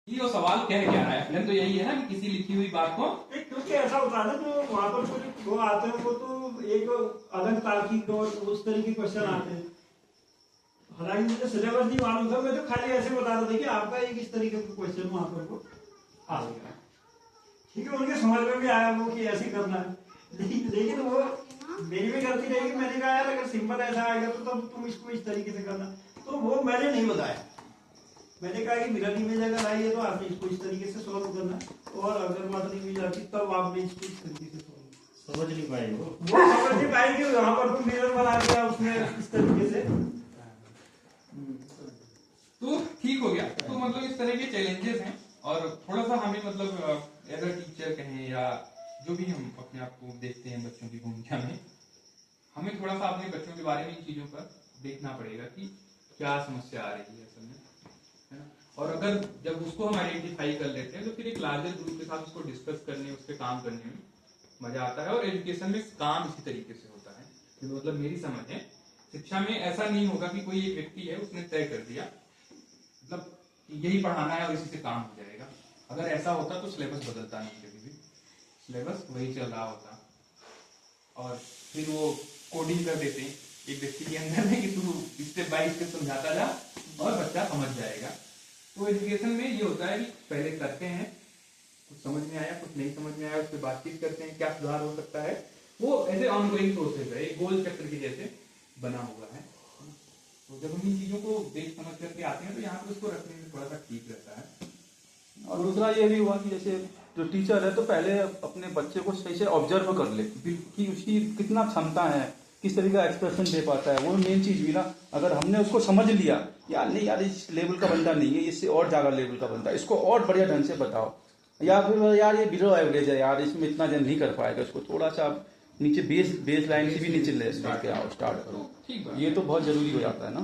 ये वो सवाल कह क्या रहा है फिल्म तो यही है ना कि किसी लिखी हुई बात को क्योंकि ऐसा होता है जो वहां पर कुछ वो आते हैं वो तो एक अलग तार्किक और उस तरह के क्वेश्चन आते हैं। हालांकि मुझे सिलेबस नहीं मालूम था, मैं तो खाली ऐसे बता रहा था कि आपका एक इस तरीके का क्वेश्चन वहां पर वो आ गया। ठीक है, उनके समझ में भी आया वो कि ऐसे करना है, लेकिन वो मेरी भी गलती रहेगी। मैंने कहा यार अगर सिंपल ऐसा आएगा तो तब तुम इसको इस तरीके से करना, तो वो मैंने नहीं बताया। मैंने कहा कि मिरर इमेज अगर आई है तो आपने इसको इस तरीके से सॉल्व करना, और अगर मदर इमेज आती तब आपने इसको इस तरीके से सॉल्व। समझ नहीं पाएंगे वो समझ नहीं पाएंगे, वहां पर तुम मिरर बना दिया उसमें इस तरीके से। तो ठीक हो गया। तो मतलब इस तरह के चैलेंजेस हैं और थोड़ा सा हमें मतलब एज अ टीचर कहें या जो भी हम अपने आप को देखते हैं बच्चों की भूमिका में, हमें थोड़ा सा अपने बच्चों के बारे में इन चीजों पर देखना पड़ेगा कि क्या समस्या आ रही है असल में, है ना। और अगर जब उसको हम आइडेंटिफाई कर लेते हैं तो फिर एक लार्जर ग्रुप के साथ उसको डिस्कस करने, उस पर काम करने में मजा आता है। और एजुकेशन में काम इसी तरीके से होता है, तो मतलब मेरी समझ है शिक्षा में ऐसा नहीं होगा कि कोई एक व्यक्ति है उसने तय कर दिया मतलब यही पढ़ाना है और इसी से काम हो जाएगा। अगर ऐसा होता तो सिलेबस बदलता नहीं, कभी भी सिलेबस वही चल रहा होता और फिर वो कोडिंग कर देते एक व्यक्ति के अंदर में कि तू स्टेप बाय स्टेप समझाता जा और बच्चा समझ जाएगा। तो एजुकेशन में ये होता है कि पहले करते हैं, कुछ समझ में आया कुछ नहीं समझ में आया, उस पर बातचीत करते हैं क्या सुधार हो सकता है। वो ऐसे ऑनगोइंग प्रोसेस है, एक गोल चक्र के जैसे बना हुआ है। तो जब हम इन चीजों को देख समझ करके आते हैं तो यहाँ पर उसको रखने में थोड़ा सा ठीक रहता है। और दूसरा ये भी हुआ कि जैसे जो टीचर है तो पहले अपने बच्चे को सही से ऑब्जर्व कर ले कि उसकी कितना क्षमता है, किस तरीके का एक्सप्रेशन दे पाता है। वो मेन चीज भी ना, अगर हमने उसको समझ लिया यार नहीं यार इस लेवल का बंदा नहीं है, इससे और ज्यादा लेवल का बंदा, इसको और बढ़िया ढंग से बताओ, या फिर यार ये बिलो एवरेज है यार इसमें इतना जन नहीं कर पाएगा, इसको थोड़ा सा नीचे बेस लाइन से भी नीचे लेके आओ, स्टार्ट करो। ये तो बहुत जरूरी हो जाता है ना।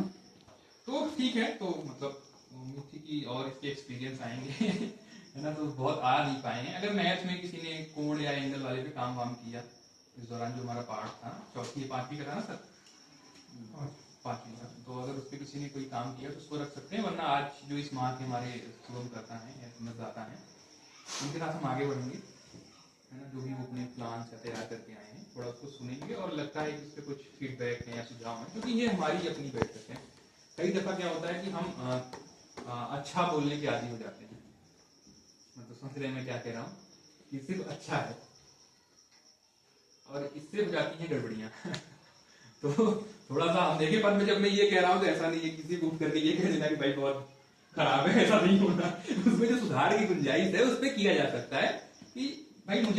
तो ठीक है, तो मतलब उम्मीद थी कि और इसके एक्सपीरियंस आएंगे है ना, तो बहुत आ नहीं पाए हैं। अगर मैथ्स में किसी ने कोड या एंगल वाले पे काम वाम किया इस दौरान जो हमारा पार्ट था, चौथी पांचवी का था ना सर, पांचवी का, तो अगर उस पर किसी ने कोई काम किया तो उसको रख सकते हैं। वरना आज जो इस माह के हमारे शुभम करता है या समझदाता है उनके साथ हम आगे बढ़ेंगे, है ना। जो भी वो अपने प्लान से तैयार करके आए हैं थोड़ा उसको सुनेंगे और लगता है कि उस पर कुछ फीडबैक है या सुझाव है, क्योंकि ये हमारी अपनी बैठक है। कई दफा क्या होता है कि हम अच्छा बोलने के आदी हो जाते हैं, मतलब समझ रहे हैं मैं क्या कह रहा हूँ, कि सिर्फ अच्छा है और इससे हो जाती है गड़बड़ियां तो थोड़ा सा हम देखें, पर जब मैं ये कह रहा हूँ तो ऐसा नहीं है किसी को करके ये कह देना कि भाई बहुत खराब है, ऐसा नहीं होना। उसमें जो सुधार की गुंजाइश है उस पर किया जा सकता है कि भाई मुझे